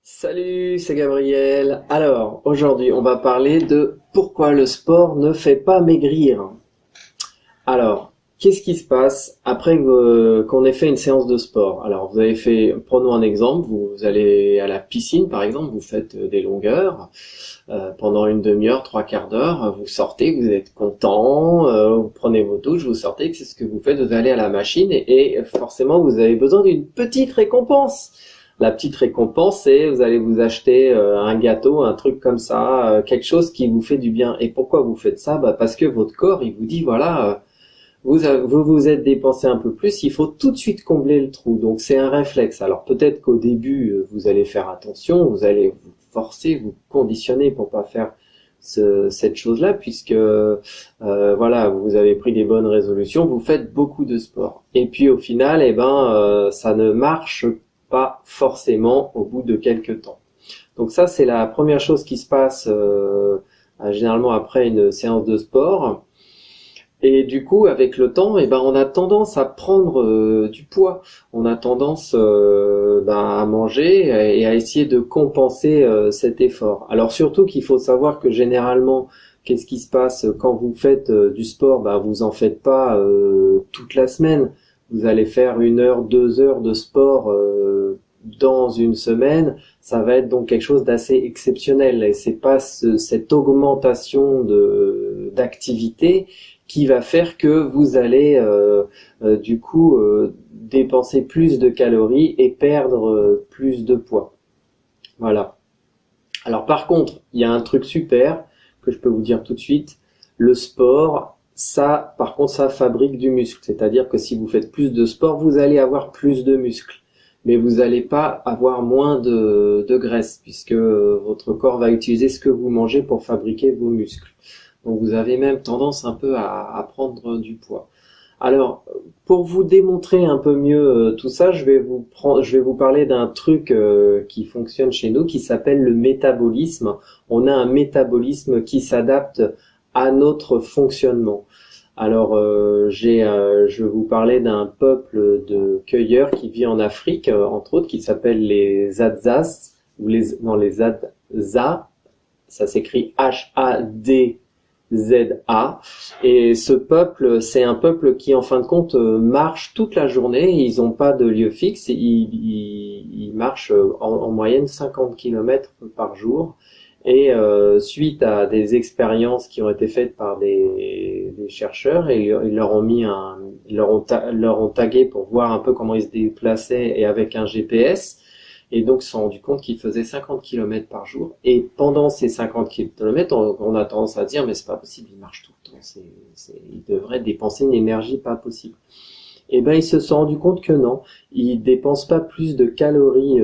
Salut, c'est Gabriel. Alors, aujourd'hui, on va parler de pourquoi le sport ne fait pas maigrir. Alors, qu'est-ce qui se passe après qu'on ait fait une séance de sport? Alors, vous avez fait, prenons un exemple, vous allez à la piscine, par exemple, vous faites des longueurs pendant une demi-heure, trois quarts d'heure, vous sortez, vous êtes content, vous prenez vos douches, vous sortez, c'est ce que vous faites, vous allez à la machine et forcément, vous avez besoin d'une petite récompense. La petite récompense, c'est vous allez vous acheter un gâteau, un truc comme ça, quelque chose qui vous fait du bien. Et pourquoi vous faites ça? Parce que votre corps, il vous dit, voilà, vous vous êtes dépensé un peu plus, il faut tout de suite combler le trou. Donc c'est un réflexe. Alors peut-être qu'au début, vous allez faire attention, vous allez vous forcer, vous conditionner pour pas faire cette chose-là, puisque voilà, vous avez pris des bonnes résolutions, vous faites beaucoup de sport. Et puis au final, ça ne marche pas forcément au bout de quelques temps. Donc ça, c'est la première chose qui se passe généralement après une séance de sport. Et du coup, avec le temps, on a tendance à prendre du poids. On a tendance à manger et à essayer de compenser cet effort. Alors surtout qu'il faut savoir que généralement, qu'est-ce qui se passe quand vous faites du sport? Vous en faites pas toute la semaine. Vous allez faire 1 heure, 2 heures de sport dans une semaine, ça va être donc quelque chose d'assez exceptionnel. Et c'est pas cette augmentation d'activité qui va faire que vous allez dépenser plus de calories et perdre plus de poids. Voilà. Alors par contre, il y a un truc super que je peux vous dire tout de suite. Le sport, ça, par contre, ça fabrique du muscle. C'est-à-dire que si vous faites plus de sport, vous allez avoir plus de muscles. Mais vous n'allez pas avoir moins de graisse, puisque votre corps va utiliser ce que vous mangez pour fabriquer vos muscles. Donc vous avez même tendance un peu à prendre du poids. Alors, pour vous démontrer un peu mieux tout ça, je vais vous parler d'un truc qui fonctionne chez nous, qui s'appelle le métabolisme. On a un métabolisme qui s'adapte à notre fonctionnement. Alors, je vais vous parler d'un peuple de cueilleurs qui vit en Afrique, entre autres, qui s'appelle les Adzas, ou les Hadza, ça s'écrit Hadza. Et ce peuple, c'est un peuple qui, en fin de compte, marche toute la journée. Ils n'ont pas de lieu fixe. Ils marchent en moyenne 50 km par jour. Et suite à des expériences qui ont été faites par des chercheurs, et ils leur ont tagué pour voir un peu comment ils se déplaçaient et avec un GPS. Et donc, ils se sont rendus compte qu'ils faisaient 50 km par jour. Et pendant ces 50 km, on a tendance à dire, mais c'est pas possible, ils marchent tout le temps. Ils devraient dépenser une énergie pas possible. Et ils se sont rendus compte que non, ils dépensent pas plus de calories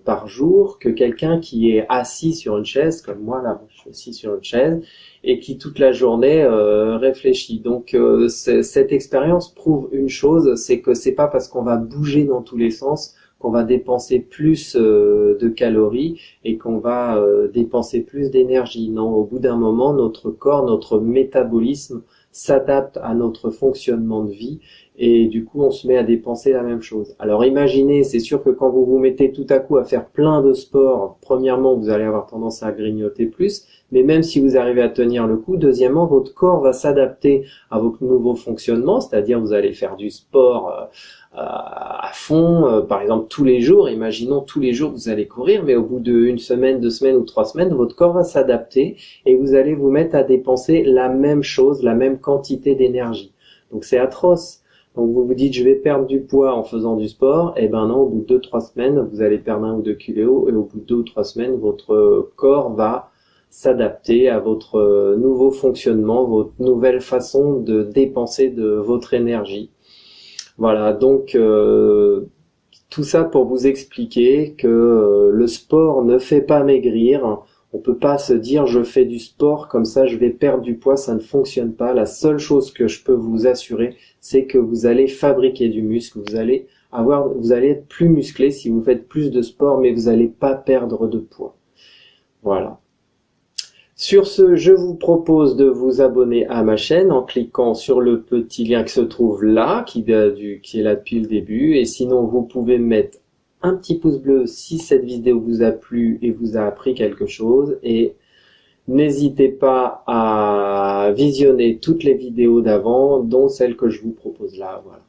par jour que quelqu'un qui est assis sur une chaise, comme moi là, je suis assis sur une chaise, et qui toute la journée réfléchit. Donc cette expérience prouve une chose, c'est que c'est pas parce qu'on va bouger dans tous les sens qu'on va dépenser plus de calories et qu'on va dépenser plus d'énergie. Non, au bout d'un moment, notre corps, notre métabolisme s'adapte à notre fonctionnement de vie et du coup on se met à dépenser la même chose. Alors imaginez, c'est sûr que quand vous vous mettez tout à coup à faire plein de sport, premièrement vous allez avoir tendance à grignoter plus, mais même si vous arrivez à tenir le coup, deuxièmement votre corps va s'adapter à votre nouveau fonctionnement, c'est-à-dire vous allez faire du sport à fond, par exemple tous les jours, imaginons tous les jours vous allez courir, mais au bout d'une semaine, 2 semaines ou 3 semaines, votre corps va s'adapter et vous allez vous mettre à dépenser la même chose, la même quantité d'énergie. Donc c'est atroce. Donc vous vous dites je vais perdre du poids en faisant du sport, et ben non, au bout de 2-3 semaines, vous allez perdre 1 ou 2 kilos et au bout de 2 ou 3 semaines, votre corps va s'adapter à votre nouveau fonctionnement, votre nouvelle façon de dépenser de votre énergie. Voilà, donc tout ça pour vous expliquer que le sport ne fait pas maigrir. On peut pas se dire je fais du sport comme ça je vais perdre du poids, ça ne fonctionne pas. La seule chose que je peux vous assurer, c'est que vous allez fabriquer du muscle, vous allez être plus musclé si vous faites plus de sport, mais vous n'allez pas perdre de poids. Voilà. Sur ce, je vous propose de vous abonner à ma chaîne en cliquant sur le petit lien qui se trouve là, qui est là depuis le début. Et sinon, vous pouvez mettre un petit pouce bleu si cette vidéo vous a plu et vous a appris quelque chose, et n'hésitez pas à visionner toutes les vidéos d'avant, dont celle que je vous propose là. Voilà.